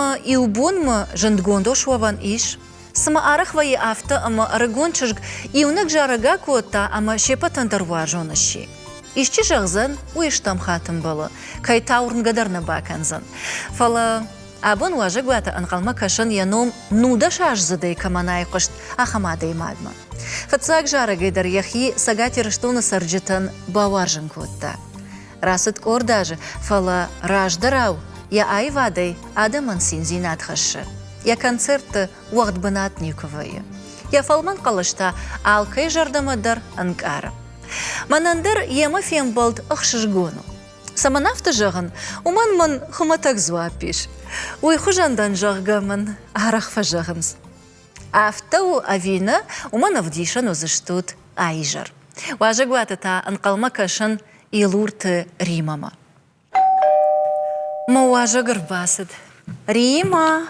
Ама иубонма жандгондо шуаван иш. Сама арахваи афта, ама арагончыжг иунак жарага кота, ама шепатан дарважонаши. Ишчи жағзан, уиштам хатым было, кай таурн гадарна баканзан. Фала абон важыг бата анқалма кашан яном нуда шашзадай каманай қышт ахамадай мадма. Фацак жарагай дар яхи сагати рыштуна сарджитан баваржын котта. Расыт кордажы, фала раждарау, я айвадай адаман синзинат хашы. Я концерты уақыт бынат никовая. Я фалман қалышта алкай жардамадар анкара. Манандар ема фембалд ахшыжгону. Саманафты жағын, уман ман хуматак зуапиш. Уй хужандан жағгаман, арахфа жағымыз. Афтау авина уман авдишан озыштут айжар. Важыгваты та анқалма кашын илурты Римама. Ма важыгыр басыд. Рима!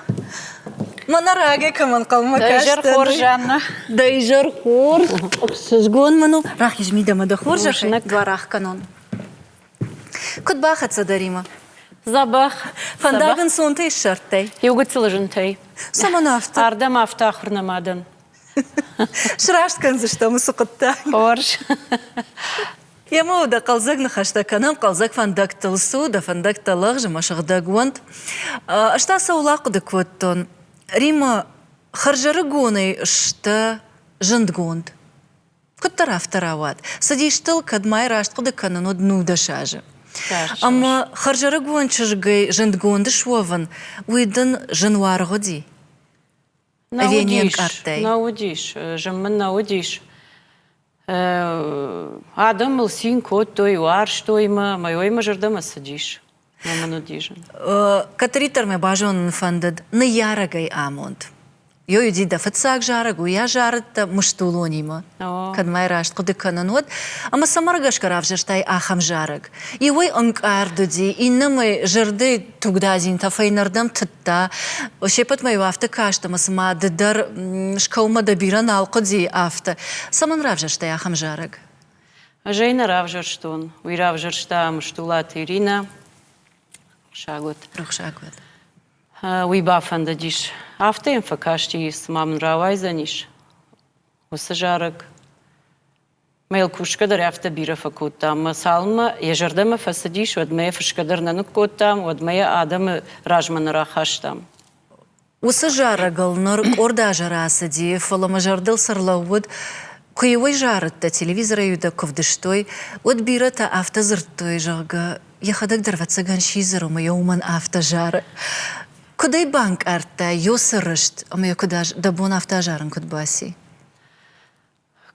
Манарage каман қалма кашты. Дайжар хор жанна. Дайжар хор. Сызгон ману. Рах ежмидама да хор жахы. Дварах канон. Кот бахатса да Рима? Забах. Фандагын сонты шартай. Югыцылы жынтай. Саманафты. Ардам афта ахырнамадын. Шыраштқанзы штамы сұқытта. Орш. Ямау да қалзагны хашта канам қалзаг фандактылсу да фандакталақ жымашығда гуант. Ашта саулақыды көттон. Рима харжары гоной шта жындгонд. Көттар автарават. Садиштыл кадмай раштқыды канану дну да шажы. Ама харжары гуанчыжгай жындгонды шуаван уйдын жынуарғы ди. Наудиш. Жымын наудиш. Адам был син кот той уар штойма, майойма жардама садиш. Маману дижен. Катритар ме бажон фандад на ярагай амонд. Йой ди да фатсак жарагу, я жаратта муштулонима. Кадмай рашт куды кананот. Ама самаргаш каравжаштай ахам жараг. И ой анкардуди, и намай жарды тугдазин та файнардам тытта. Шепат май вафта каштама сама дадар шкаума дабиран алқуди афта. Саман равжаштай ахам жараг. Жейна равжарштон. Уй равжаршта муштулат Ирина. Шагот. Рухшагот. Уй бафанда диш. Афта инфакашти с мамн равай заниш. Усажарак. Мейл кушкадар афта бира факута. Масалма ежардама фасадиш одмея фашкадар нанук коттам, одмея адама ражмана рахаштам. Усажарагал нор орда жарасади, фалама жардыл сарлауд. Куевой жаратта телевизора юда ковдыштой, от бирата афта зырттой жага. Я ходак дарватсаган шизару, моя уман афта жара. Кудай банк арта, йосырышт, а моя кудаж дабон афта жаран кудбаси.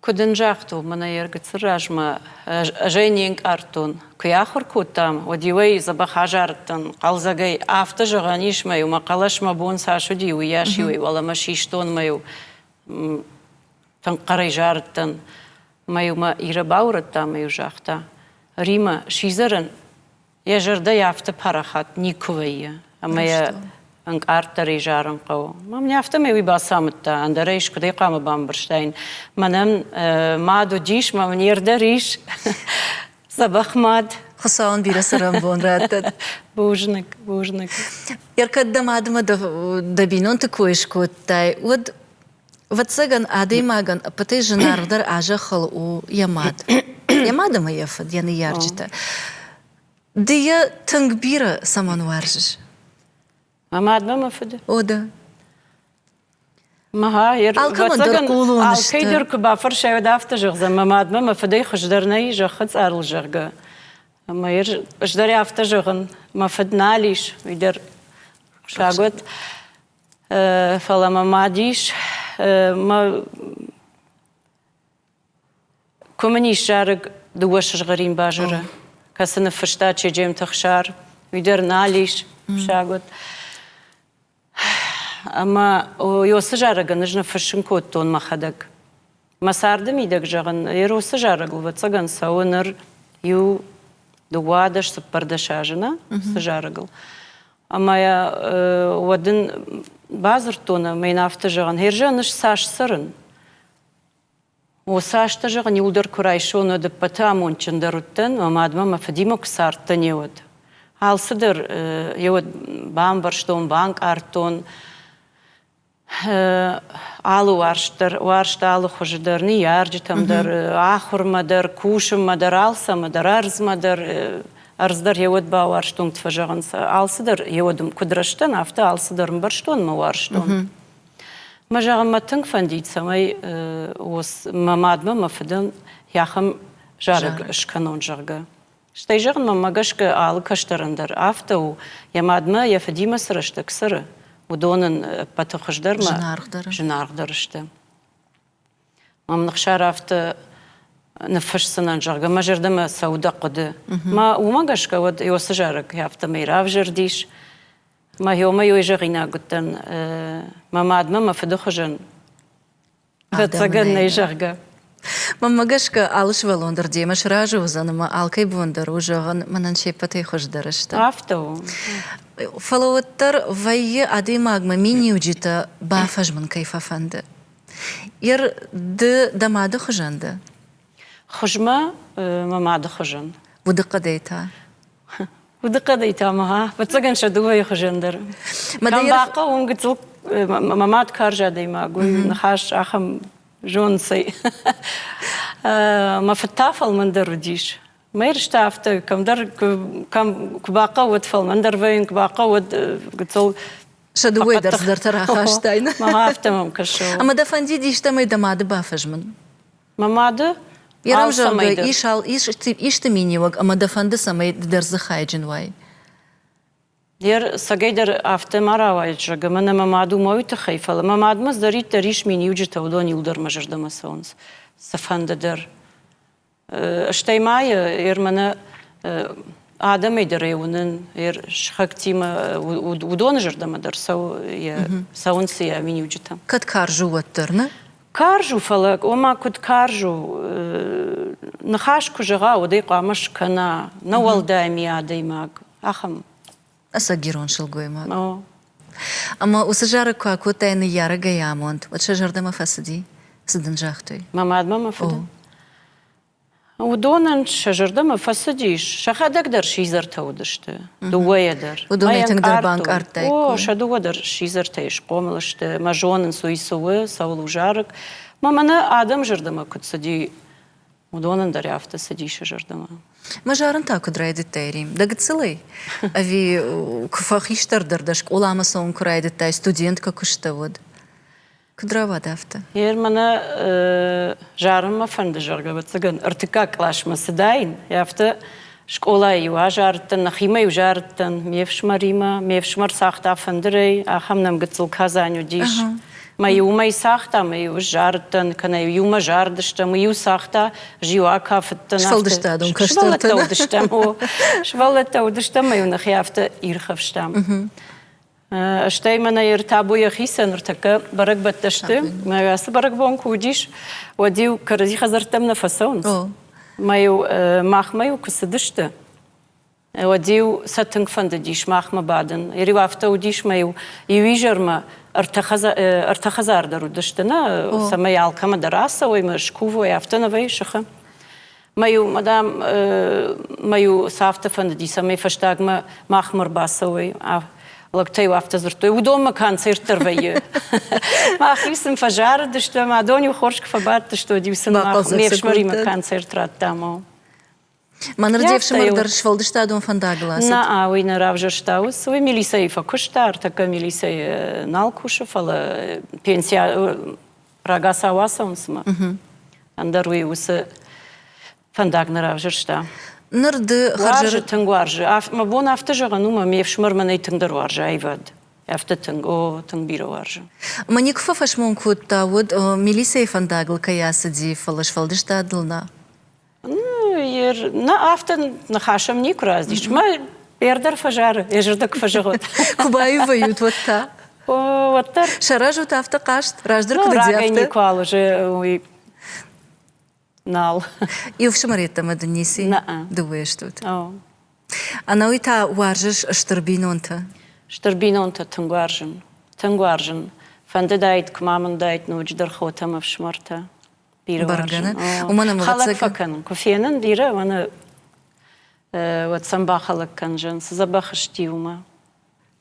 Кудын жақту, мана ергіцы ражма, жайненг артун. Куяхыр куттам, одивай забаха жартын, қалзагай афта жағаниш маю, мақалашма бон сашу дию, яшивай, валама шиштон маю, танқарай жартын, маю ма ирабаурытта маю жақта. Рима шизарын, я жарда яфта парахат, никувайя, а моя анкартари жаран қау. Мам яфта меуи басамытта, андарайш кудай қамы бамбырштайн. Манам маду диш, мам нердариш, сабахмад. Хусаун бира сарам бон раттад. Бужник. Яркадда мадма дабинон такойш коттай. Вот ватсаган адай маган, патай жанардар ажахал у ямад. Ямада ма яфад, яны ярджита. Дия тангбира саман варжиш. Мамад мама фуды? О, да. Маха, ватсаган алкайдыр күбафыр шайвада афта жығза. Мамад мама фудай хұждарнай жықыц арыл жырғы. Майыр ждари афта жығын. Мафадналиш, үйдер шагот. Фала мамадиш. Көміниш жарыг дуаш жғарин бажыры. Касыны фышта чеджем тахшар. Үйдер налиш, шагот. Ама осы жарығы нужно фышын коттон махадак. Масарды мидак жағын, осы жарығы ватсаган сауыныр ю дуадаш сыппардашажына жарығы. Ама я одын базыр тона мен афты жағын, хержаныш саш сырын. O saçta jağın yıldır kurayşı onu da pata amonçındarutten ama adma mafadimo ksartta ne od. Halsıdır, yod bambarşton, bank arton, alı varştır, alı hoşudur, ni yarcıtamdır, ahurmadır, kuşummadır, alsamadır, arzmadır, arzdır yod ba varşton tfajağınsa. Alsıdır yodum kudraştın, hafta alsıdır barşton mu varşton. Majağıma tınk fanditsam, ay mamadma mafıdın yaxım жарыг шканон жарга. Штайжагын мамагашка алы каштарындар. Автау ямадма яфадима сырышты ксыры. Удонын патыхыждар ма? Жынарғдар ішті. Мамнықшар авты нефышсынан жарга. Ма жардама сауда қыды. Ма умагашка вот йосы жарыг. Яфты мейрав жардиш. Ма йома йойжағина гүттін. Мамадма мафадыхыжын. Ватсаган найжарга. Мамагашка алыш валондыр демаш ражу заныма алкай бондар ужағын манан шеппатай хождарышты. Автау. Фалауаттар вайы ады магма мини уджита бафажман кайфафанды. Ер ды дамады хожанды? Хожма мамады хожан. Вудыққа дейта? Вудыққа дейта маға. Ватсаган шадувай хожандар. Кам бақа оңгытыл мамад каржады магу. Нахаш ахам жонсай. Мафаттафал мандар удиш. Мейрштафта камдар кам кбаqa ватфал мандар вайн кбаqa ват гцол шадуй дарсдар тарахаштайна. Магафта мам кашо. Ама да фанди дишта май дамады бафажман. Мамады Ярам жага ишал иште миниваг ама да фанды самай дарзы хайджин вай. Дер сагайдар авто маравай жага мана мамаду моюта хайфала. Мамадмас дарит дариш миниуджита удон илдар мажардама сонс. Сафандадыр. Штаймай ермана адам эдереунын шхактима удон жардамадар саунсия миниуджита. Кат каржу ваттырны? Каржу фалак, ома куд каржу нахашку жага удай қамаш кана навалдай миядай маг. Ахам. Аса герон шылгой маг. Ама усажары куаку тайны яра гаямонт. Вот шажардама фасади? Сыдын жахтой. Мамадма мафада? Удонан шажардама фасадиш. Шахадагдар шизарта удышты. Дуаядар. Удонайтыңдар банк арттай. О, шадуадар шизартайш комылышты. Мажонын суисуы, саулу жарык. Мамана адам жардама кутсади. Удонан даря авто сади шажардама. Мажарын таку драйдыттайрим. Дагыцылай. Ави куфахиштардардашк оламаса он курайдыттай студентка кушта вод. Кудрава дафта. Мана жарыма фанды жарга батсаган. Артыка клашмасы дайын. Яфта школа юа жарыттан, нахима ю жарыттан. Мевшмарима, мевшмар сахта фандырай. Ахам нам гыцыл казаню диш. Маю май сахта, маю жарыттан, канай юма жардышта, маю сахта, жиуа кафыттан. Швалдыштадым каштыртан. Швалатта удышта, маю нахиафта ирхавштам. Штаймана иртабуя хисан ртака барак батташты. Магасы барак бонку удиш. Одил карази хазартам на фасаунс. Маю махмаю кусадышты. Одил сатынг фандадиш махма бадын. Иривафта удиш маю юижарма артахазар дарудыштына. Самай алкама дараса ойма шкуву и автановай шаха. Маю мадам маю сафта фандади самай фаштагма махмар басовой. Лактаю автозуртой. Удома концерт рваю. Махисм фажар, да что Мадоню хоршк фабат, что дивсан мевшмарима концерт раттамо. Манардевшим дар швалдыштадом фандаглас. На ауй на равжаштаус. Вы милисей факуштар, така милисей налкушафала пенсия рагасавасаунсма. Андаруй усы фандаг на равжашта. Нырды харжы тыңгуаржы. Ма бон авты жағанума мевшмарманай тыңдар варжы айвад. Авты тың, о тың биро варжы. Маникфа фашмон кутта вот милисей фандагл каясы ди фалаш фалдыштадылна. Ер на авты на хашам ник раздиш. Ма ердар фажары, ежырдак фажагот. Кубаю вают вот та. О, вот тар. Шаражут авто кашт, раждар куда диавты. Ну, рагай никвал уже нал. И в шамаретта маданиси думаешь тут. А на уйта варжиш штарбинонта? Штарбинонта тыңгуаржын. Тыңгуаржын. Фандадайт кмамандайт нудждар хотама в шмарта. Баргана? Умана Халак факан. Кофенен дира, вана вот самбахалык канжан, забахыштиума.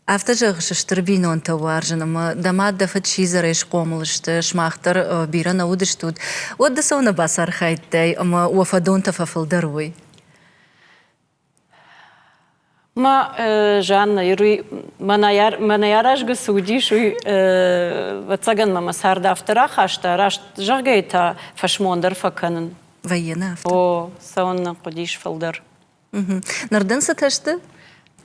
Автожа штырбинон товаржынымы, дамад да фатшизар еш комылышты, шмахтар бира наудыштуд. Вот да сауна басар хайттай, ама уафадон тафафылдаруй. Ма Жанна, юрий манаяр гасудиш, вот цаган мама сарда автора хашта, рашт жагайта фашмондар факанын. Военный авто. О, сауна кудиш фалдар. Нарден саташты?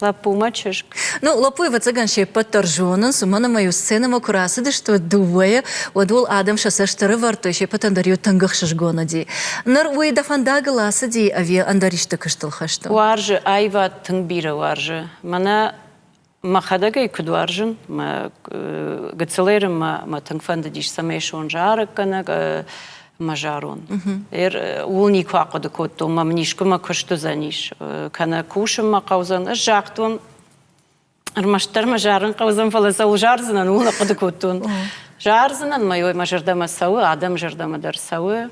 Лапума чешк. Ну, лапуй в цаган ще патаржонын, сумана мою сцену курасыды, что дуая, водул Адам шасаштары варто, ще патандарю тангах шашгонади. Нар уй дафанда галасади, аве андаришта кыштыл хашты. Варжы айва тыңбира варжы. Мана махадагай кудваржын, гацелерым ма тыңфанда диш самейшон жарыккана, мажарон. Улни квақыды котто, ма мнишку ма кышты заниш. Кана кушым ма қаузан, жақтуын. Армаштар мажарын қаузан фаласа ул жарзынан, улна қыды коттуын. Жарзынан ма йой мажардама сауы, адам жардама дар сауы.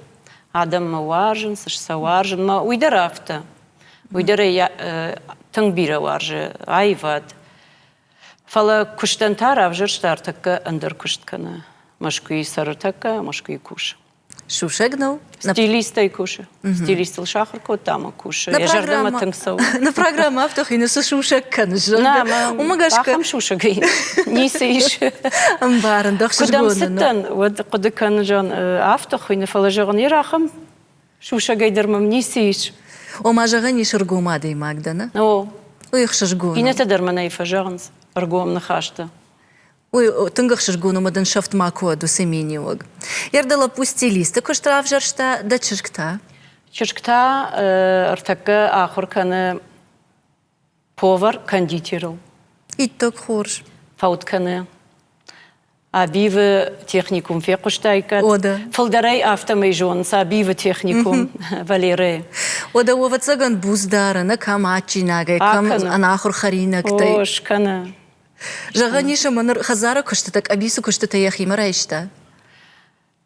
Адам ма варжын, сыш саваржын, ма уйдар афта. Уйдар тыңбира варжы, айвад. Фала куштан тарав жырштар такка андыр кушткана. Машкуи сары такка, машкуи куш. Шушегнул? Стилистай куша. Стилистил шахар котама куша. Я жардама тыңсау. На программа автохина со шушек канжа. На, умагашка. ахам шушагай. Нисе иш. Амбарын дахшыжгоны. Кудам сыттан, вот куды канжан автохина фалажаган ирахам шушагайдырмам нисе иш. Омажага не шыргумады Магдана. О. Уих шыжгоны. Инета дармана ифажаганс. Аргуам нахашта. Ой, тыңгах шыргуну мадан шафт маку аду семениуаг. Ярдала пустилиста куштраф жаршта да чышкта? Чышкта артакка ахурканы повар кондитерл. Итток хорш. Фаутканы. Абивы техникум фекуштайкат. Ода. Фалдарай автомейжонс, абивы техникум валеры. Ода овацаган буздара, на камачинагай, кам анахур харинактай. Ош, кана. Жаганиша маныр хазара куштатак, абису куштата яхима райшта?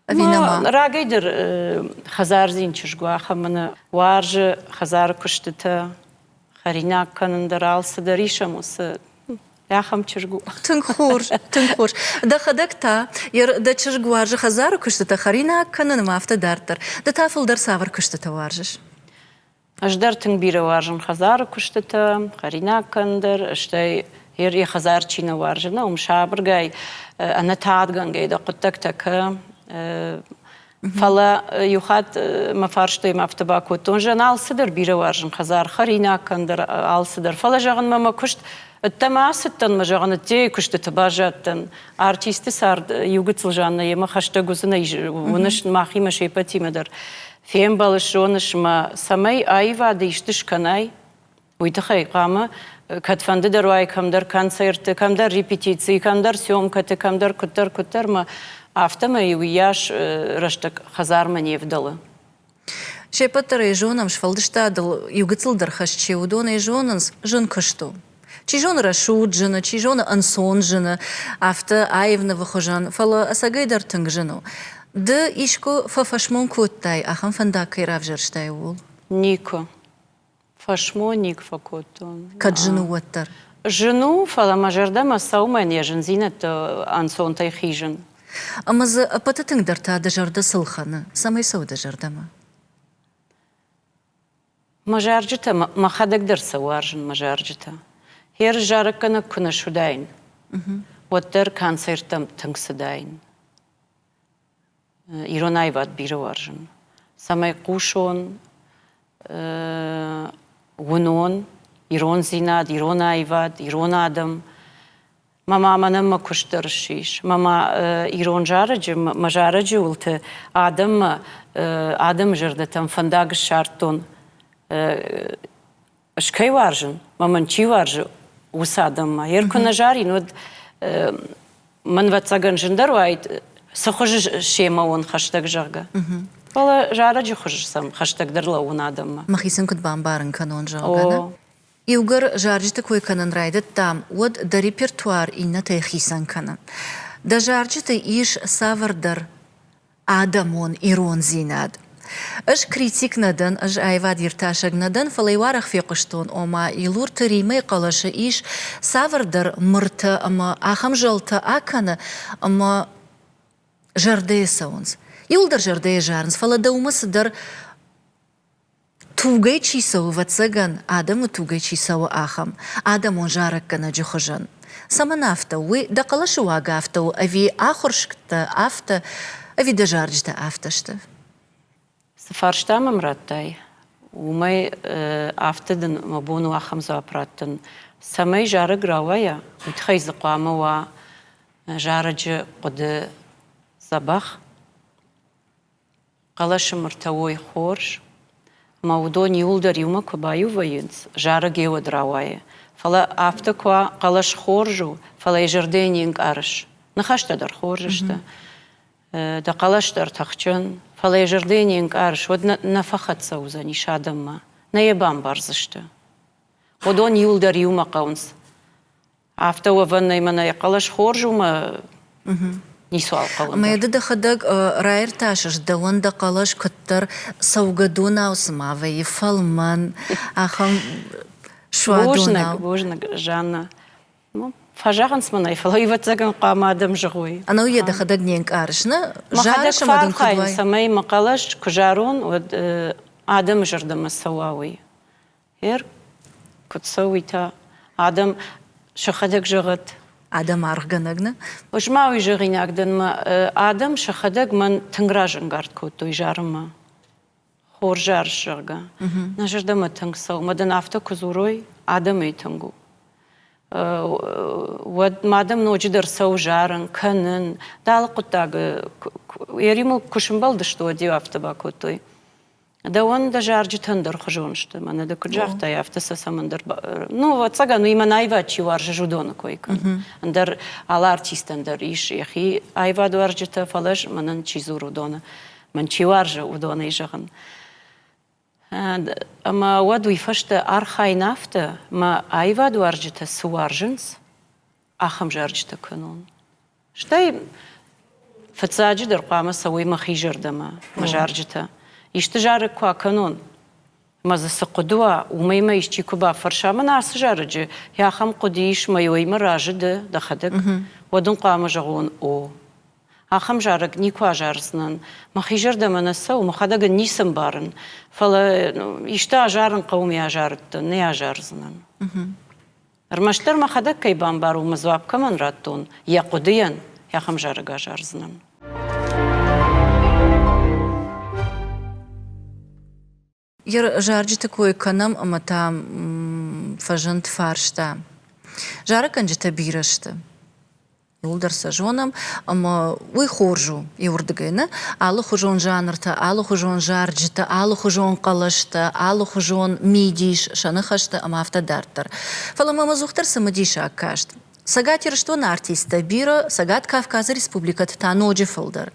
Авинама? Рагайдыр хазар зинчишгу, ахаманы варжы хазар куштата, харинак канындар алсыдар ишамусы. Яхам чишгу. Тыңхурш. Да хадакта, яр да чишгу варжы хазара куштата, харинак канынма автодартар. Да тафылдар савар куштата варжыш. Аждар тыңбира варжын хазар куштата, харинак канындар, аштай Ер хазар чина варжына, шабыргай, анатадгангай да құттактака. Фала юхат мафарштой мафтабаку. Тонжан алсыдар бира варжын хазар, харинакандар алсыдар. Фала жағын мама күшт, Тамасыттан ма жағаны те күшті табажаттан. Артисті сард югыцыл жанна ема хашта гузына уныш махима шейпатимадар. Фем балыш жоныш ма самай айвады иштіш канай. Уйтахай қамы катфанды дарвай камдар концерты, камдар репетиции, камдар съемкаты, камдар куттар ма автома и уяш раштак хазарма не вдалы. Шепатары жонам шфалдыштадыл югыцылдар хашче удона и жонанс жон кашту. Чи жон рашуджина, чи жон ансонжина, авто айвна вахожан, фала асагайдар тыңжину. Да ишко фафашмон коттай, ахам фандакай равжарштай ул. Нико. Фашмоник факотон. Кад жену уаттар? Жену фала мажардама саумен ежен зинет ансон тай хижен. Амазы пататыңдар та дажарда сылханы, самай сау дажардама? Мажарджита махадагдыр сауаржын мажарджита. Хер жарыкканы күні шудайын. Оттыр концертам тыңсыдайын. Ирон айват бири варжын. Самай кушон, Гунон, ирон зинад, ирон айвад, ирон адам. Мама аманама куштыршиш. Мама ирон жарыджы, мажарыджы улты адам жырды там фандагы шартон. Шкай варжын, маманчи варжы ус адамма. Еркуна жарин, ман ватсаган жындар вайд, сахожы шема он хаштаг жага. Вала жараджы хожсам, хаштагдырла он адамма. Махисын кудбан барын канон жагана? Иугар жаржы такой канон райдет там, вот да репертуар инна тайхисан канон. Да жаржы ты иш савардар адамон ирон зинад. اش كريتيك ندن اش ايوا ديرتاشق ندن فلي وارخ في قشتون وما يلور تريمي قلش ايش سافر در مرت اما اخم جلتا اكن اما جردي سونز يولدر جردي جارنز فلا دومس در توغي چي سو واتسغن ادم توغي چي سو اخم ادم جارك كنا جخجن سمنافتا وي دقلش واغافتا افي اخرشكت افتا افي دجارجتا افتشتا سفارشتا ممرتاي ومي افتدن مبونو اخم زابراتن سمي جارق راويا وتخيز قاموا جارج قد زبخ قلش مرتوي خورج مودون يولدر يوم كبايو وينز جارق يود راويا فلا افتكوا قلش خورجو فلا يجردينينج ارش نخشتا در خورجشتا دا قلش در تخچن فلا يجردينينج ارش ود نفخت سوزاني شادما نيبان بارزشتا ودون يولدر يوم قونز افتوا وني من يقلش خورجو ما نيسوال قلن ما يدد خدق راير تاشش دوان دا قلش كتر سوغدونا وسماوي فلمن اخم شوادونا بوجنك جانا فجاغنس مناي فلا يفتزغن قام ادم جغوي انا ويا دا خدق نينك ارشنا ما جارش خدق مدن فارخاين كدواي سمي مقالش كجارون ود ادم جردم السواوي هير كتسوي تا ادم شخدق جغت ادم ارغنغنا وجماوي جغيناك دن ما ادم شخدق من تنگراجن گارد كوتو يجارما خورجار شغا نجردم تنگسو مدن افتا كزوروي ادم يتنگو ود مادم نوجي درسو جارن كنن دال قطاق يريمو كشمبال دشتو ديو افتا باكوتوي دوان دا جارجي تندر خجونشت من دا كجاختا يافتا سسامندر ну вот сага ну има највачи варжа жудона којка андер ал артист андер иш яхи ајва дуаржита фалаш манан чизуру дона ман чиваржа удона ижаган ама waду ifashta архай нафта ма ајва дуаржита суарженс ахам жаржита канон штай фацаджи дер қама сауи махижардама мажаржита اشتجار كوا كانون ما زسقدوا وما يما يشتكوا بافرشا ما ناس جارج يا خم قديش ما يوي مراجد دخدك ودن قام جغون او اخم جارك نيكوا جارسنن ما خيجر دمنا سو ما خدق نيسم بارن فلا يشتا جارن قوم يا جارت نيا جارزنن رمشتر ما خدق كيبان بارو مزواب كمان راتون يا قديان يا خم جارك جارزنن ير جارجت كوي كنم اما تام فجنت فارشتا جارك انجت بيرشت يولدر سجونم اما وي خورجو يوردغينا алло خجون جانرتا алло خجون جارجتا алло خجون قلشتا алло خجون ميديش شنخشتا اما افتا دارتر فلما مزوختر سمديش اكاشت ساقات يرشتون ارتيستا بيرو ساقات كافكاز ريسبوبليكا تانوجي فلدر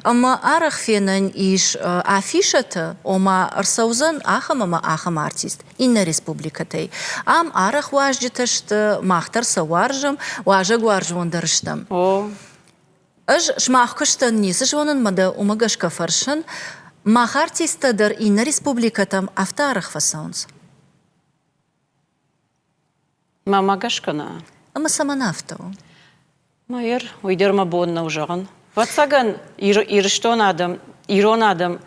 اما ارخ فينن ايش افيشتا وما ارسوزن اخم ارتيست ان ريسبوبليكا تي ام ارخ واجتشت ماختر سوارجم واجق وارجون درشتم اج شماخكشتن نيسش ونن مدا ومغش كفرشن ماخ ارتيستا در ان ريسبوبليكا تم افتارخ فسونز ما مغش كنا اما سمنافتو ما ير ويدر ما بوننا وجغن واتساغن يرشتون ادم يرون ادم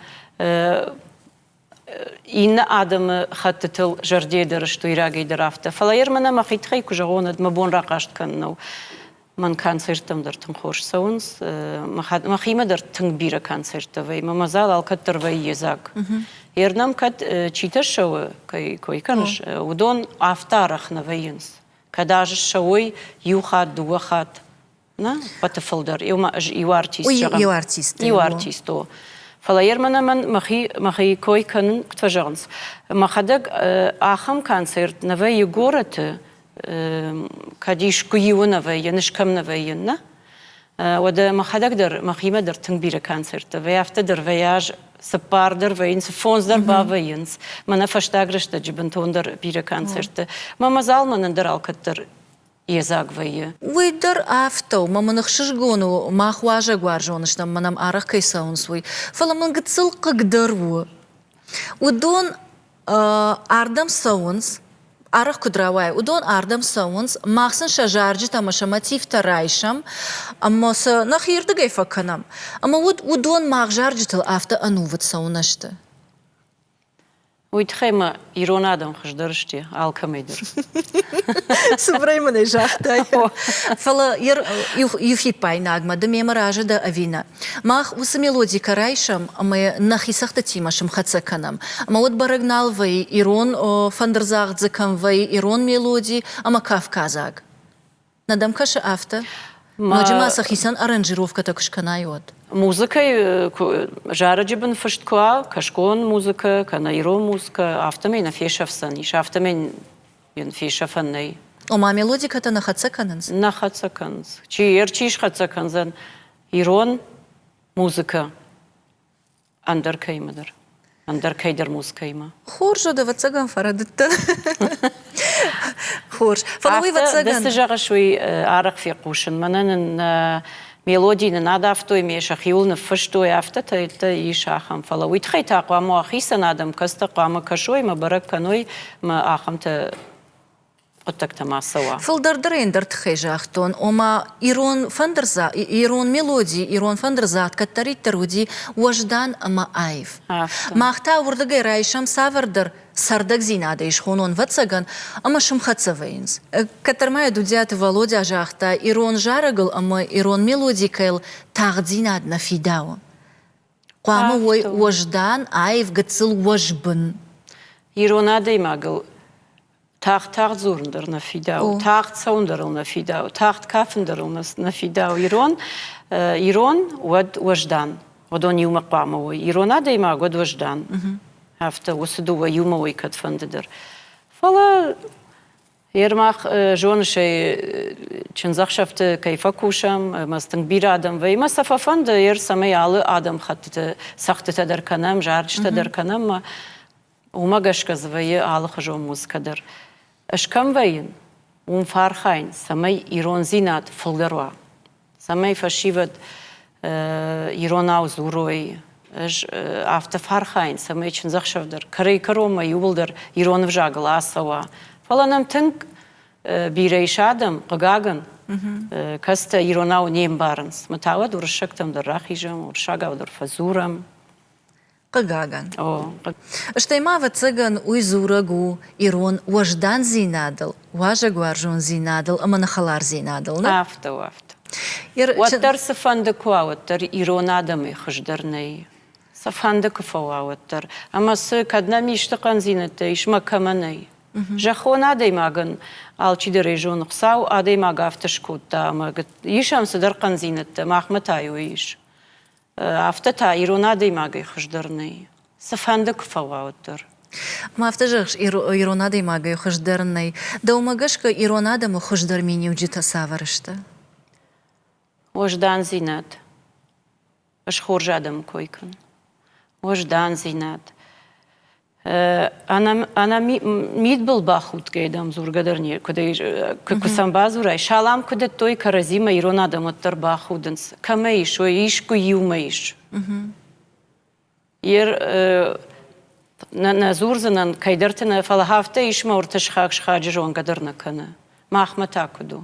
إن آدم خطتل جردي درشتو يراجي درافته فلا يرمنا ما خيتخي كجغون ما بون راقاشت كنو من كانسرتم در تنخوش سونس ما خيمة در تنبيرة كانسرت وي ما مازال الكتر وي يزاق يرنم كد تشيتر شو كوي كانش ودون افتارخ نوينس كداج شوي يوخات دوخات نا بتفلدر يوارتيست يوارتيستو فلا يرمنا من مخي كوي كان كتفجرنس ما خدق آخم كانسرت نوي يغورت كديش كيو نوي نشكم نوي نا وده ما خدق در مخيمة در تنبير كانسرت ويافت در وياج سبار در وينس فونز در باوينس ما نفشتاغرش تجبنتون در بير كانسرت ما مازال من در الكتر يزاقوي ويدر آفتو ما منخششقونو ما خواجة قوارجونشنا منام آرخ كيساونسوي فلا من قتسل قدرو ودون آردم ساونس آرخ كدراواي ودون آردم ساونس ماخسن شجارجي تماشماتيف ترايشم أما نخير دقاي فكنم أما ودون ماغجارجي تل آفتا أنوفت ساونشتا ويتخيما إيرون آدم خشدرشتي عالكميدر Современный жахтай. Фала юфипай нагма да мемоража да авина. Мах уса мелодии карайшам, мы нахисах да тимашам хацаканам. Ама вот барагнал вай ирон фандерзах дзакам вай ирон мелодии, ама кавказаг. Надам каша авто. Маджима сахисан аранжировка так шканайот. Музыкой жараджи бен фашткуа, кашкон музыка, канаиро музыка, автомейна фешавсан, иш автомейн ин фешафанней. Ома мелодика-то на хацакананс? На хацаканс. Чиерчиш хацаканзан. Ирон музыка. Андеркеймадер. Андеркейдер музыкейма. Хоржо да вацаган фарадытта. Хорж. Фалуи вацаган. Десте жарашуи арах фекушен. Мананен ميلودي نادا أفتو يميشخ يولنا فشتو يافتا تا يشاخم فلا ويتخي تاقوا مو أخيسا نادم كستقوا ما كشوي ما برك كنوي ما آخم تا قطك تما سوا فالدردرين در تخيجاختون وما إيرون فندرزا إيرون ميلودي إيرون فندرزات كتريد ترودي وجدان أما آيف ما أختا وردقي رايشم سافردر سردك زينادا يشخونون واتساقن أما شمخاتسا وينز كترمايا دوديات Володя жахта إيرون جارقل أما إيرون ميلودي كيل تاغد زيناد نفيداو قامو وجدان آيف قتسل وجبن إيرون آدي ماقل تاخت زورندر نفيداو تاخت سوندر نفيداو تاخت كافندر نفيداو إيرون ود وجدان ودون يوم قامو إيرون آدي ما ود وجدان هفته وسدو يوم ويكت فندر فلا يرمخ جون شيء چنزخ شفت كيف كوشم مستن بير آدم وي ما سففند يرسمي على آدم خط سخت تدر كنم جارج تدر كنم وما قشكز وي على خجو موسكدر اشكم وين فارخين سمي إيرون زينات فلغروا سمي فشيفد إيرون أو زوروي after farhain سمي چنزخ شفدر كري كروما يولدر إيرون وجاغل آسوا فلانم تنك بيريش آدم قاقاقن كستا إيروناو نيم بارنس متعود ورشكتم در راخيجم ورشاقا در فزورم قاقاقن اشتيما واتساقن ويزورقو إيرون وجدان زينادل واجاقو أرجون زينادل أما نخلار زينادل آفتو واتر سفندكوا واتر إيرون آدم يخجدرني سفندك فوا واتر أما سكدنا ميشتقن زينته إيش مكمني جخون آدي ماغن آلچي دريجون قصاو آدي ماغ افتشكوتا ما يشام سدرقن زينته ما أخمتايو إيش افتتا إيرون آدي ماغ يخجدرني سفندك فوا واتر ما افتجاش إيرون آدي ماغ يخجدرني دو ماغشك إيرون آدم يخجدر ميني وجيتا سافرشتا وجدان زينات اش خورج آدم كويكن وجدان زينات أنا ميت بالباخود كيدام زور قدرني كسام بازوراي شالام كده توي كرزيما إيرون آدم اتر باخودنس كمايش ويش كو يومايش نزور زنان كيدرتنا فالهافتا إيش ما ورتشخاك شخاجي جون قدرنا كنا ما أخمتا كدو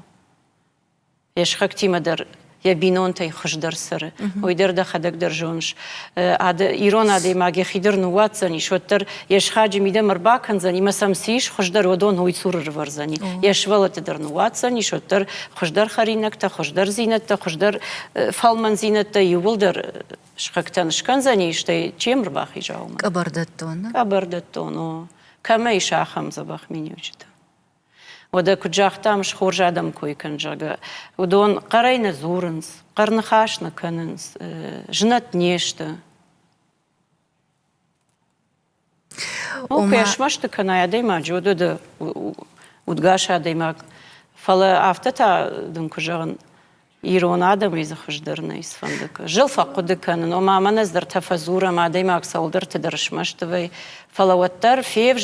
يشخاك تيما در يبينون تي خجدر سر ويدر ده خدك در جونش عاد إيران عادي ماجي خيدر نوات زني شوتر يشخاجي ميدا مرباكن زني مسامسيش خجدر ودون هو يصور الرفر زني يشولت در نوات زني شوتر خجدر خرينك تا خجدر زينة تا خجدر فالمن زينة تا يولدر شخكتن شكن زني يشتي تيم رباخي جاوما كبردتون كما يشاخم زباخ مني وجدا ودا كجاختا مش خورج آدم كوي كنجاغا ودون قرينا زورنس قرن خاشنا كننس جنت نيشتا وكيش مشت كنا يديما جودو دا ودقاش يديما فلا افتتا دم كجاغن إيرون آدم يزخش درنيس فندك جلفا قد كان وما منزدر تفزورا ما ديما أكسولدر تدرش مشتوي فلا وتر فيف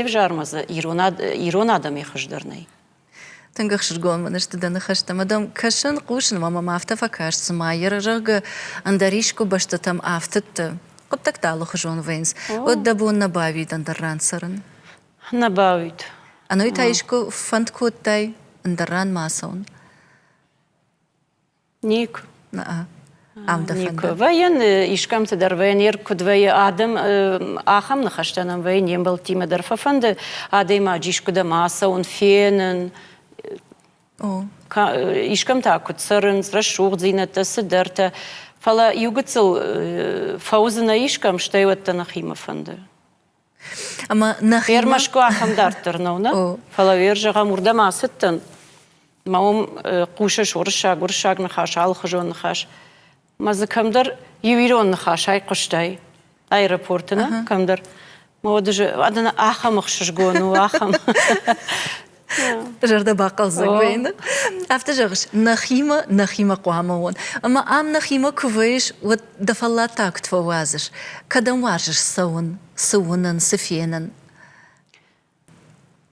جار مزا إيرون آدم يخش درني تنقخش قوم من اشتدنا خشت مدام كشن قوشن ماما ما افتفا كاش سماير رغ اندريشكو بشتتم افتت قد تكتالو خجون وينز ودبون نباوي دندران سرن نباويد انو يتايشكو فانت كوتاي اندران ماسون نيك نا ام نيك دفن وين إيشكم تدر وين يركض وين آدم آخم نخشتنا وين ينبل تيم در ففند آدم ما جيش كده ماسون فينن او إيشكم تاكد سرن رشوق زينة تسدرت فلا يوجدسل فوزنا إيشكم شتيوت نخيمة فند اما نخيمة يرمشكو آخم دارتر نونا فلا يرجع مردا ما ستن ما هم قوشش ورشاق نخاش على خجون نخاش ما زكم در يويرون نخاش هاي قشتاي اي رابورتنا كم در ما ودج عندنا آخم خشش جونو آخم جرده باقل زقوين افتجغش نخيمة قوامون اما ام نخيمة كويش ودفلا تاكت فوازش كدم واجش سونن سفينن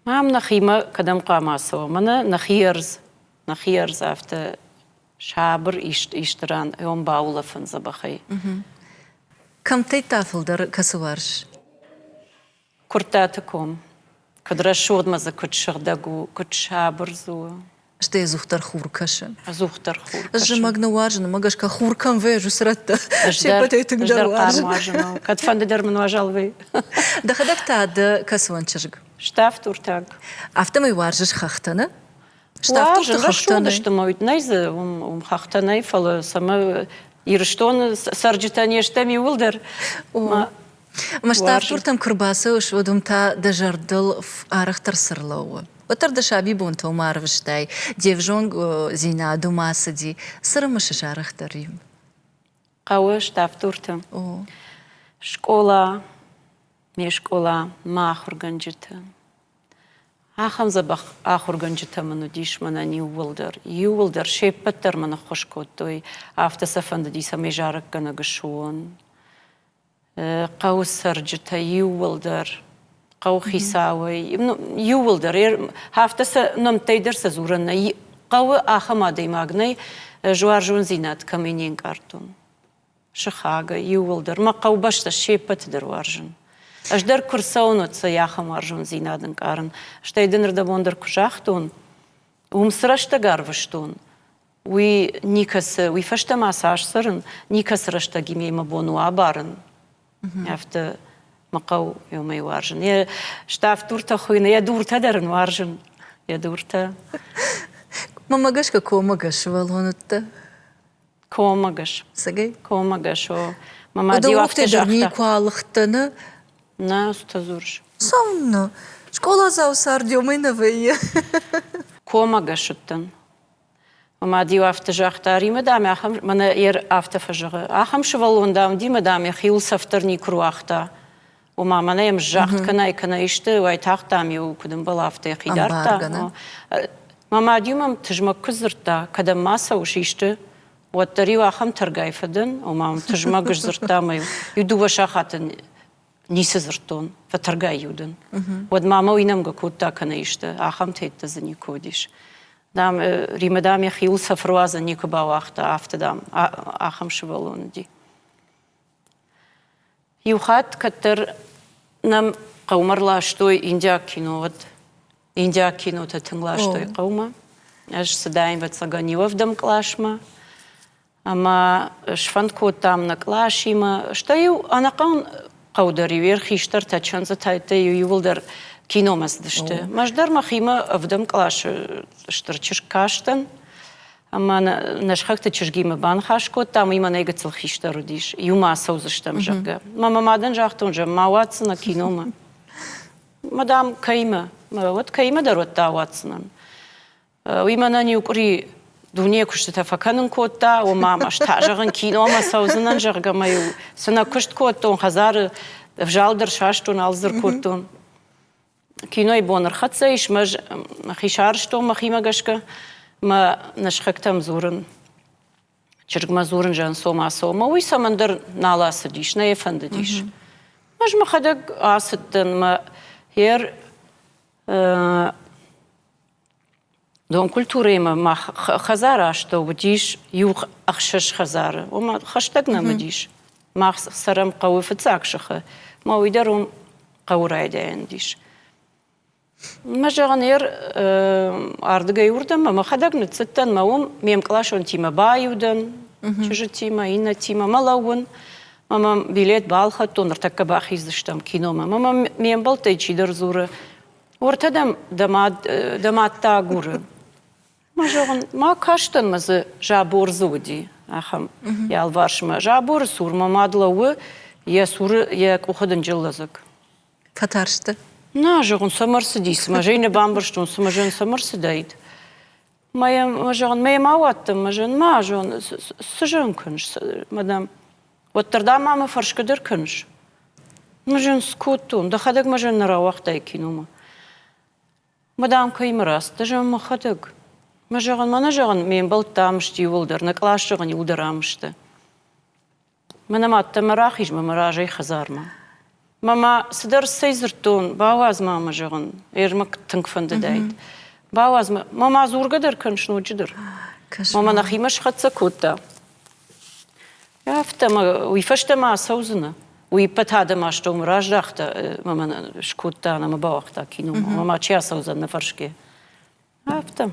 ما هم نخيمة كدم قاما سوا منا نخيرز after شابر إشتران يوم باولا فن زبخي كم تيتافل در كسوارش كرتاتكم كدر شود مزا كد شغدقو كد شابر زو شتي زوختر خور كشن زوختر خور اجي ماغنا واجن ماغاش كخور كم فيجو سرت شي بتيتك در قار واجن واجن كد فند در من واجل في دخدك تاد كسوان تشرق شتاف تورتاق افتم يوارجش خختنه واجن رشود اشتمويت نيزه خختناي فلا سما يرشتون سرجتاني اشتمي ولدر ما شتافتور تم كرباسه وش ودم تا دجردل ارخ ترسرلو وتر دشابي بونتو مارفشتاي ديفجونغ زينا دوماسدي سر مش شارخ تريم قوش تافتورتم او شكولا ما خرجنجته آخم زبخ آخر گنجته منو دیش من یولدر شیپ پتر من خوش کتوی آفت سفند دیسا میجارک کنه گشون قو سرجته یولدر قو خیساوی یولدر هفته س نم تیدر سزورن قو آخم آدی ماغنی جوار جون زینات کمینین کارتون شخاگه یولدر ما قو باشت شیپ پت در وارجن أجدر كرسونو تسياخا مارجون زينادن كارن شتايدن ردبون در كجاختون ومسرشتا غارفشتون وي نيكس وي فشتا مساج سرن نيكس رشتا جيمي مبونو عبارن يافت مقاو يومي وارجن يا شتاف دورتا خوينا يا دورتا درن وارجن يا دورتا ما ماغاش كوماغاش والهونت كوماغاش سجي كوماغاشو ماما دي وقت جاختا كوالختنا نا استازورش Сонно. Школа за усардиумой новые. كوما قشتن وما ديو افتجاختاري مدام اخم من ير افتفجغ اخم شوالون دام دي مدام يخيل سفترني كرواختا وما من يم جاخت كنا يشت واي تاختام يو كدم بلافت خيدارتا ما ديو مم تجمع كزرتا كدم ما سوشيشت وتريو اخم ترغاي فدن وما تجمع جزرتا ما يدو وشاخاتن نيس زرتون فترغاي يودن ود ماما وينم غكوتا كنايشت اخم تيت زني كوديش دام ريمدام يخيل سفروازا نيكبا واختا افتدام اخم شبالون دي يوخات كتر نم قومر لاشتوي индия кино тетинглаштой قوما اج سداين ватсаганива вдам клашма ама шванко там на клашима штаю анакан قودري ويرخيشتر تاچانزا تايته يولدر كينو مسدشته مجدر مخيمه افدم كلاش شترچش كاشتن اما نشخكت چشگيمه بان خاشكو там има негацл хиштер диш юма саузыштам жага мама мадан жахтун жа маватсна кинома мадам кайма вот кайма дарот таватснан уимана ниукри دنیا کشته تفکرن کوتا و ماماش تاجرن کینو ما سوزنن جرگا مایو سنا کشت کوتون هزار فجال در شاشتون آلزر کوتون کینوی بونر خدایش مج خیشارشتو مخیمه گشکه ما نشخکتم زورن چرگ ما زورن جان سوما وی سمندر نالاس دیش نه فند دیش مج مخدق آستن ما هیر دون كولتوري ما خزارة أشتو وديش يو أخشش خزارة وما خشتقنا مديش ما سرم قوي فتساق شخه ما ويدرون قوي رايدة عنديش ما جانير أرض جيوردن ما خدقنا تستن ما هم ميم كلاشون تيما بايودن شجر تيما إنا تيما ملاون ماما بيليت بالخطون ارتكب أخيز دشتم كينو ماما ميم بلتي تشيدر زورة ورتدم دمات تاغور ما جون ما كاشتن مز جابور زودي أخم يالوارش ما جابور سور ما مادلو يا سور يا كوخدن جلزك فترشت نا جون سمرس ديس ما جين بامبرشتون سما جون سمرس دايد ما جون ما واتم ما جون سجن كنش مدام وتردام ما فرش كدر كنش ما جون سكوتون دخدك ما جون نرا وقت يكينوما مدام كيم راس دجون ما خدك ما جون ما نجون مين بلتامشتي يولدر نكلاش جون يولدرامشته من ما تمراخيج ما مراجي خزارما ماما سدر سيزرتون باواز ماما جون إيرمك تنكفند دايت باواز ماما زور قدر كنش نوجدر ماما نخيمش خد سكوتا يافتا ما ويفشتا ما سوزنا ويبت هذا ما شتو مراج داختا ماما شكوتا أنا ما باوختا كينو ماما تشيا سوزنا فرشكي يافتا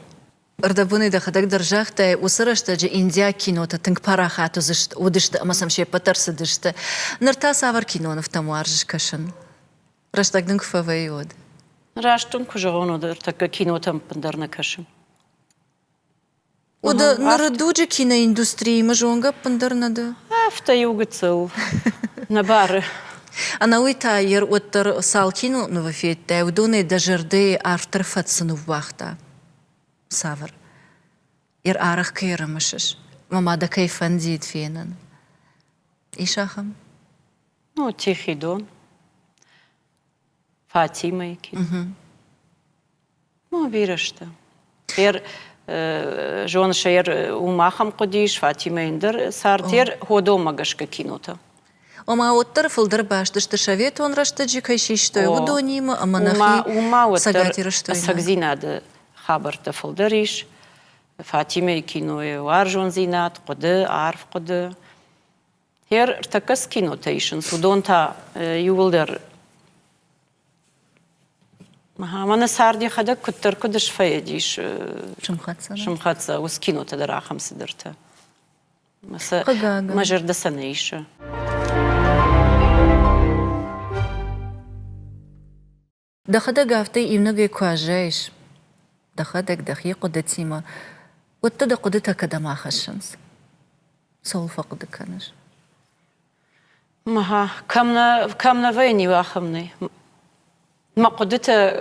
Ардабуни да хадак държахте усъръща, че Индия кинота тънк парахато зашт, удъща, ама съм ще пътърса дъща. Нърта савар кино на втамуаржиш кашан. Ращак дънк фавай од. Раштун кожавоно да така кинотам пандарна кашан. Ода нарадуджи кина индустрии има жонга пандарна да. Афта юга цел. На бар. А на уйта ер оттар сал кино на вафиетте, удоне да жърде артър фатсану вахта. سافر ير أرخ كير مشش ماما دا كيف نزيد فينا إيش أخم؟ نو تيخي دون فاطمة يكين ما بيرشتا ير جون شير وماخم قديش فاطمة يندر صارتير هو دوما قشك كينوتا وما وتر فلدر باش تشتشافيت он رشتجي كيشي شتوي ودونيما أما نخي ساقاتي رشتوي ساقزينا دا خبر تفلدريش فاطمة كينوي وارجون زينات قد عارف قد هير ارتكس كينو تيشن سودون تا يولدر ما أنا ساردي خدك كتر كدش فايديش شمخاتسا وسكينو تدرا خمس درتا ما جرد سنيش دخدك عفتي إمنغي كواجيش دخدك دقيقة دتيمة وتدا قدتها كدا ما خشنس سول فقد كانش ما كمنا ويني واخمني ما قدتها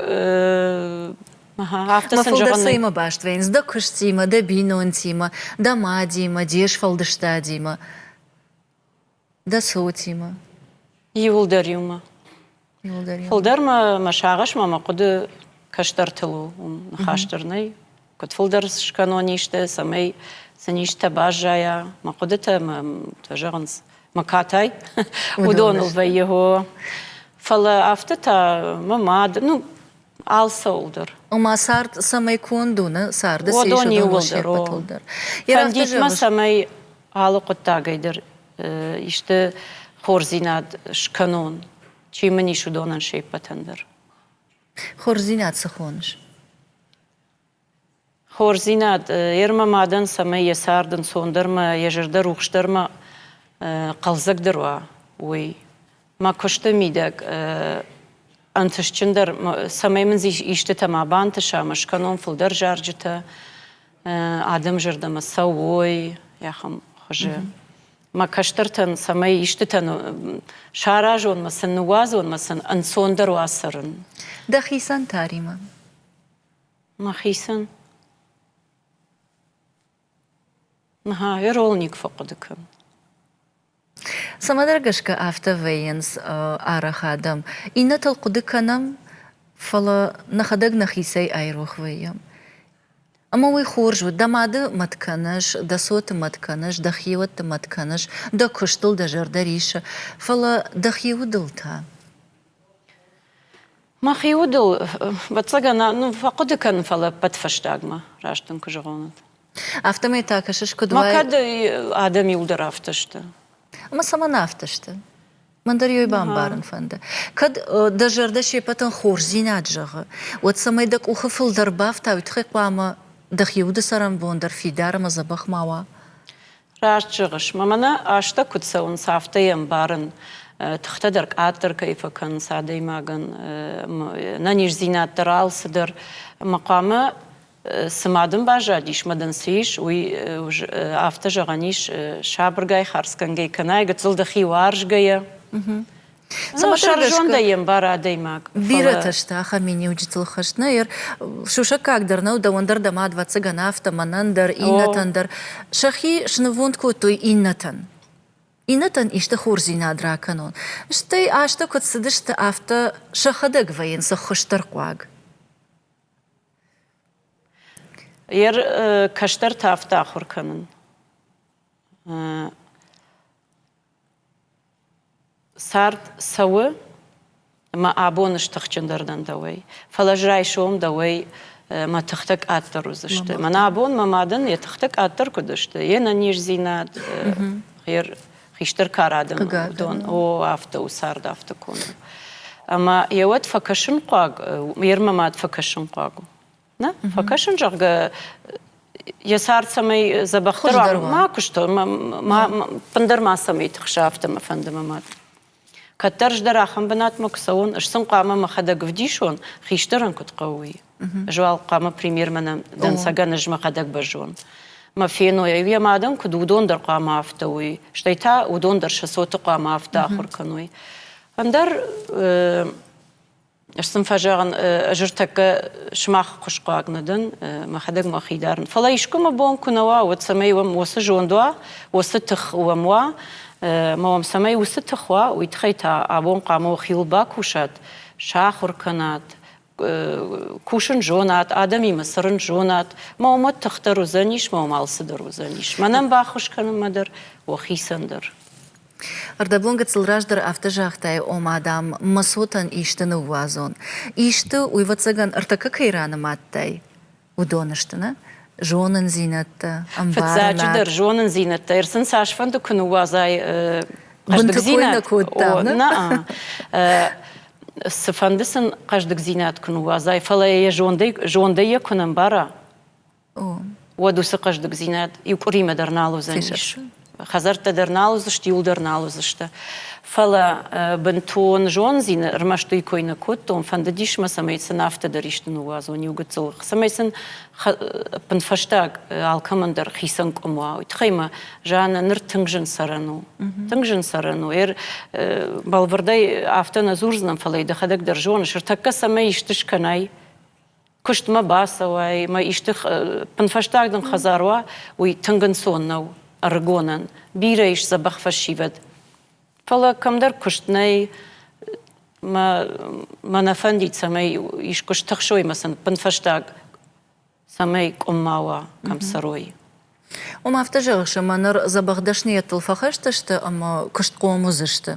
ما عرفت سنجرني ما فلدر باش توينز دا كشتيما دا بينون تيما دا ماديما ديش فلدشتا ديما دا صوتيما يولدريوما فلدر ما شاغش ما قد كشترتلو خاشترني كنت فلدرس كانونيشته سمي سنيشته باجايا ما قدته ما تجرنس ما كاتاي ودونل فيه فلا افتتا ما ماد نو آل سولدر وما صارت سمي كون دونا صار دسيش ودوني ولدر ولدر فنديت ما سمي آلو قطا قيدر إشته خورزيناد شكانون چي مني شو دونن شي بتندر خورزينات سخونش خورزينات يرما مادن سمي يساردن صوندرما يجردر وخشترما قلزك دروا وي ما كشته ميدك أنتش چندر سمي من زي إشتتا ما بانتشا مشكنون فلدر جارجتا آدم جردما سووي ياخم خجه ما كشترتن سمي إشتتا شاراجون مسن نوازون مسن أنصوندر واسرن دا خيسان تاريما ما خيسان نها يرولنيك فقدكم Сама дъргашка after вейнс арахадам. И на тълкудиканам фала нахадаг нахисей айрух веям. Ама уй хоржу, да мады матканаш, да соты матканаш, да хиват матканаш, да куштыл да жардариша, фала да хивудылта. ما خيودل بتصقنا فقد كان فلا بتفشتاق ما راشتن كجغونت Автомай такашыш ما кудвай... كاد آدم يودر افتشته Ama sama naftıştı. Мандар ёй бамбарын фанда. Кад дажарда шепатан хорзина джага. Вот самай дак ухыфыл дарбаф тавитхы қвама дахиуды саран бондар фидарма забах мава. راشتغش مامانا اشتا كتسون صافتيم بارن تختدر قاتر كيف كان سادي ماغن نانيش زينات درال صدر مقامه سمادن باجا ديش مدن سيش وي افتجا غنيش شابرغاي خارسكنگي كناي گتل دخي وارج گيا شارجون دايم بارا دايماك Бираташта хамини учител хашнайер. Шуша как дарнау да вандар дама 20 ганафта манандар иннатандар. Шахи шнавундку той иннатан. Иннатан ишта хорзина драканон. Штай ашта кот сидишта афта шахадаг ваен сахуштар қуаг. ير كشتر تافتا آخر کنن سارد سوى ما أبونش تخشندردن دوي فلاجراي شوم دوي ما تختك أتر وزشت ما أبون ما مادن يتختك أتر كدشت ينا نيش زينات غير خيشتر كارادن دون أو أفتا وسارد أفتا كون أما يود فكشن قاق يرما ما تفكشن قاقو نه فکشن جرگ یسار سمی زبختر ما کشتو ما پندر ما سمی تخشافت ما فندم مات كترج در آخم بنات مكسون اشتن قامة ما خدا قفديشون خيشترن كت قوي جوال قامة بريمير منام دن سجا نجمة خدا بجون ما فينو يا مادام كدودون در قامة أفتوي شتيتا ودون در شسوت قامة أفتا آخر كنوي فندر اشتن فجأة أجرتك شماخ قشقاق ندن ما خدق ما خيدارن فلا يشكو ما بون كنوا وتسمي وسجون دوا وستخ وموا ما ومسمي وستخوا ويتخيتا أبون قامو خيل باكوشات شاخر كنات كوشن جونات آدمي مسرن جونات ما ومت تختارو زنيش ما ومال صدرو زنيش ما نم باخوش كنم مدر وخيسندر Ардабунга цилраждар автожахтай омадам масотан иштаны уазон. Ишты уйвацаган артака кайрана маттай удоныштына. Жонын зинатта, амбарнат. Фатзаджидер жонын зинатта. Ирсын сашфанду күн уазай каждык зинат. Сыфандысын каждык зинат күн уазай. Фалая жондай күнім бара. Уадусы каждык зинат. Юкурима дарналу заниш. خزرت در نالوزشت یول در نالوزشت فلا بنتون جون زين رمشتوي كوينا كوتون فندديش ما سميت نافت دريشت نوازون يوجتل سميسن بنفشتاق الكمندر خيسن قموا وتخيما جانا نرتنجن سرنو تنجن سرنو بالبردي افتنا زورزنا فلا دخدك در جون شرتك سميش تشكناي كشت ما باسواي ما يشتخ بنفشتاق دن خزاروا ويتنجن سونو أرجونن بيريش زبخ فشيفد فلا كم در كشتناي ما نفندي سمي يش كشتخ شوي مثلا بنفشتاق سمي قماوا كم سروي وما افتجاغش منر زبغدشنية الفخشتشت أما كشت قوموزشت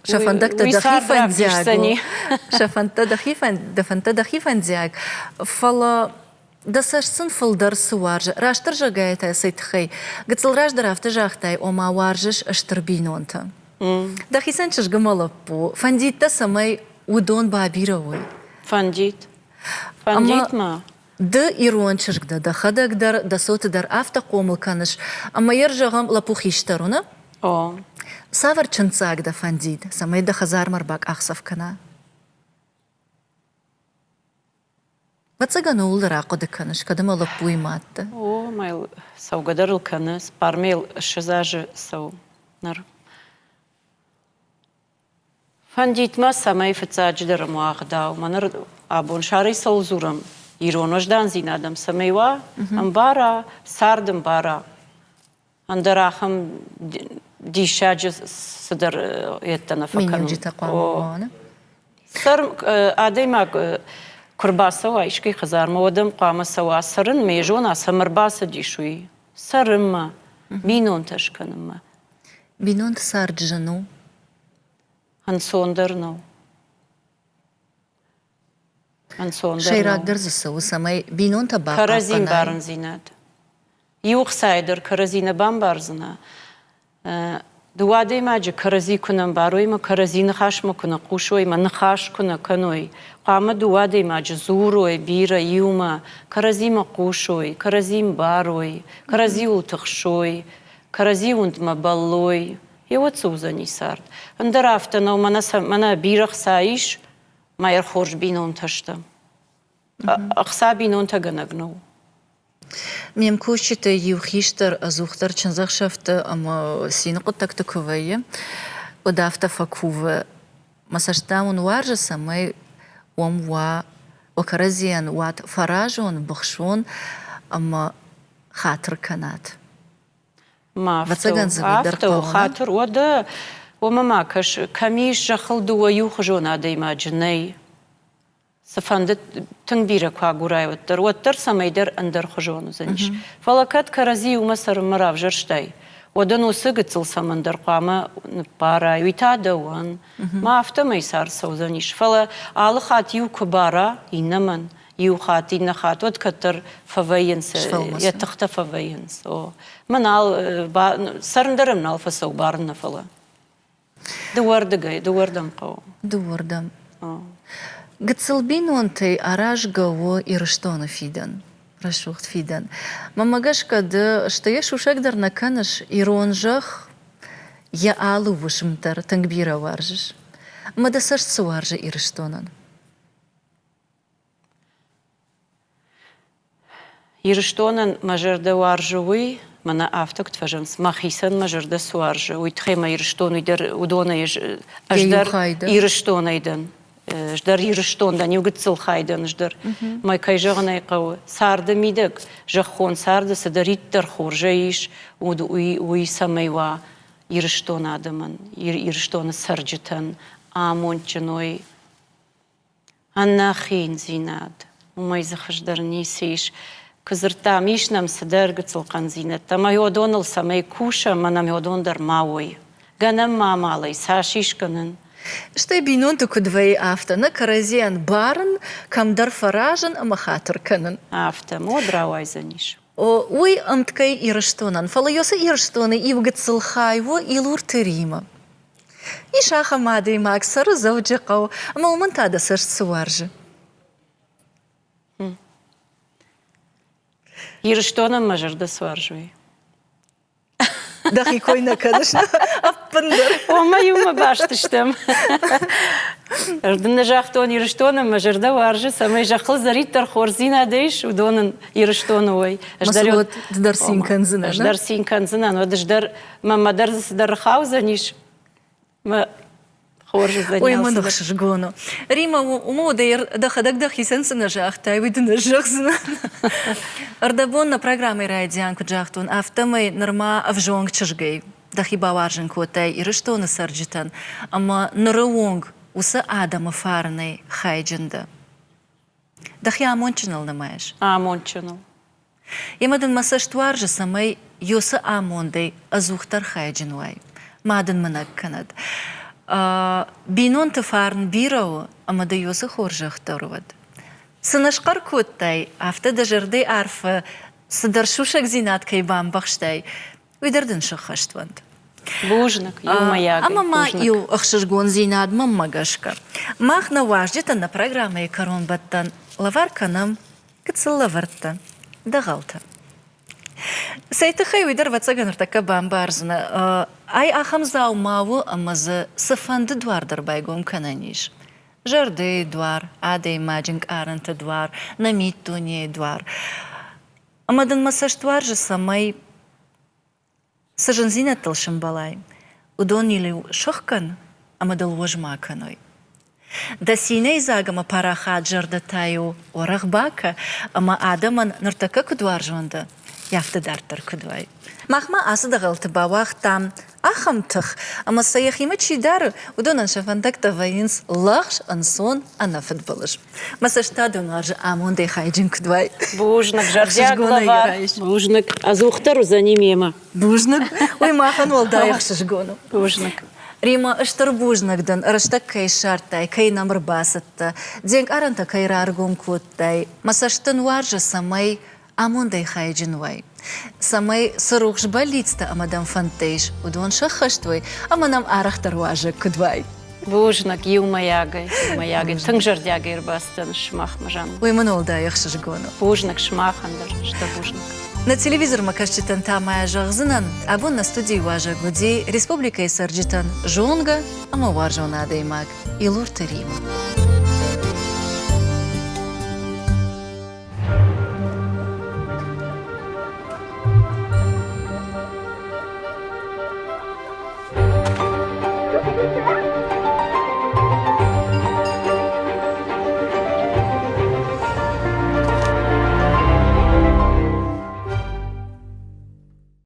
شافندك تدخيفا دياغو شافنت دخيفا دياغ فلا دساشسن فلدر سوارج راشتر جايتا سيتخي قتل راشدر افتجاختاي وما وارجش اشتربينونتا دخيسن جمالبو فنديت سمي ودون بابيروي فنديت ما دا إيرون شرقدا دا خدق در دا صوت در أفتا قومل كانش أما يرجعهم لپوخيشترونا سافر چنساق دا فنديد سمي دا خزار مرباك أخصف كنا واتساقانو لراقو دا كانش كدما لپوي مات مايل سو قدر الكنس بارميل الشزاج سو نر فنديت ما سمي فتساج در مواغدا ومنر أبون شاري سوزورم إيرونوش دان زين آدم سميوا أمبارا ساردم بارا أندراخم ديشاج صدر يتنا فكرم مين يجي تقوم سر آدم كربا سوا إشكي خزار مودم قام سوا سرن ميجونا سمر باس ديشوي سرما بينون تشكنما بينون سارجنو هنسوندرنو أنصون شيرات درز وسمي بينون تباقى كرزين بارن زينات يوخ سايدر كرزين بام بارزنا دوادي ماجي كرزي كنا باروي ما كرزي نخاش ما كنا قوشوي ما نخاش كنا كنوي قام دوادي ماجي زوروي بيرا يوما كرزي ما قوشوي كرزي باروي كرزي وتخشوي كرزي وند ما بالوي يوت سوزاني سارد اندرافتنا ومنا بيرخ سايش ما يرخورج بينون تشتم أخسا بينون تغنغنو ميم كوشت يوخيشتر أزوختر چنزخ شفت أما سينقو تكتكوية ودافت فكوه مساشتامون وارج سمي وموا وكرزيان وات فراجون بخشون أما خاطر كانت ما أفتو خاطر ودا وما كش كميش جخل دو يوخجون عدي ما جني سفندت تنبيرك واقوراي وتر سميدر اندر خجون زنش فلكت كرزي ومسر مراف جرشتاي ودنو سقتل سمندر قامة نبارا ويتادوان ما افتما يسار سوزنش فلا آلخات يو كبارا ينمن يو خاتي نخات ودكتر فوينس يتخت فوينس من سرندرم نالفا سو بارن فلا دوردم قو دوردم قتصلبين وانتي أراج قوة إرشتون فيدن رشوخت فيدن ماما قاش قد اشتيش وش أقدر نكنش إيرونجخ يا آلو وشمتر تنكبيرا وارجش ما دسرش سوارجة إرشتونن إرشتونن مجرد وارجوي منا أفتك تفجمس ما خيسن مجرد سوارجة ويتخيما إرشتون ودونا أجدر إرشتون أيضا جدر يرشتون دنيو قتل خايدن جدر ما كيجغنا يقوى سارد ميدك جخون سارد سدريت در خورجيش ويسميوا يرشتون آدمن يرشتون سرجتن آمون جنوي أنا خين زيناد وما يزخش در نيسيش كزرتا ميشنم سدر قتل قنزينت تما يودون السمي كوشا منم يودون در ماوي غنم ما مالي ساشيش كنن شتي بينون تكدوي آفتنا كرزيان بارن كم در فراجن أما خاطر كنن آفتا مودرا وايزنيش وي أمتكي إرشتونن فلا يوسا إرشتوني إيوغت سلخايو إلور تريما إيشاخا مادي ماكسر زوجي قو أما ومن تادا سرش سوارج إرشتونن مجرد سوارجوي دخي كوينا كدشنا أبندر وما يوم باشتشتم ردنا جاختون يرشتون مجرد وارجة سما جاخل زريت تر خورزينا ديش ودون يرشتون وي مسلوت درسين كنزنا درسين كنزنا ودش در ما درس در خاوزنيش ما خورج زنيال وي ما نخشش قونو ريما ومو دير دخدك دخي سنسنا جاختاي ودنا جاخزنا اردبون программы радиан куджахтун автомой норма авжонг чжгей дахи баваржен котай ирштоны сарджитан ама норвонг уса адама фарней хайджинда дахи амончинал намаеш амончинал ямадан масаштваржа самай йоса амондей азухтар хайджинвай мадан манак канад بينون تفارن بيرو أما دا يوسا خورجخ ترود سنشقر كوتاي أفتا دا جردي عارفة صدر شوشك زينات كيبان بخشتاي ويدردن شخشت وند بوجنك يوم ياغي أما ما يو أخششقون زينات مما قشكا ما اخنا واجدتا на программе كارون بطن لفاركا نم كتسل لفرتا دا غلطة سيتخي ويدر واتساقن ارتكا بامبارزنا أي أخم زاو ماو أمز سفند دوار در بايقوم كنانيش جردي دوار عادي ماجنك آرنت دوار نميت دوني دوار أما دن مساش دوار جسامي سجنزينة تلشن بالاي ودوني لي شخكن أما دل وجما كنوي دا سيني زاقما باراخات جردتايو ورغباكا أما آدمان نرتكا كدوار جوندا يافت دارتر كدواي مخما أصد غلط باواخ تام أخمتخ أما السيخي ما تشي دار ودون نشوفندك تفاينس لاخش أنصون أنا فدبلش مساشتادو نارج آمون دي خايجين كدواي بوجنك جردياك لفار بوجنك أزوختر وزانيم يما بوجنك وي ماخن والدايخ ششقونو بوجنك Рима Штарбужнагден, Раштаккай Шартай, Кай номер басатта, Дзенг Аранта Кайраргум Куттай, Масаштан Варжа самай Амундай Хайджинвай. Самай Сарухш Балицта Амадам Фантейш, Удон Шахаштвай, Аманам Арахтарважа Кудвай. Бужнак юмаягай, тыңжардягай бастан шмах мажан. Уйманол да яхшажгону. Бужнак шмахандар, что бужнак. На телевизор макашчитан тамая жагзынан, абон на студии важа гуди Республика Исарджитан Жонга, ама варжона адаймак, Илурта Рима.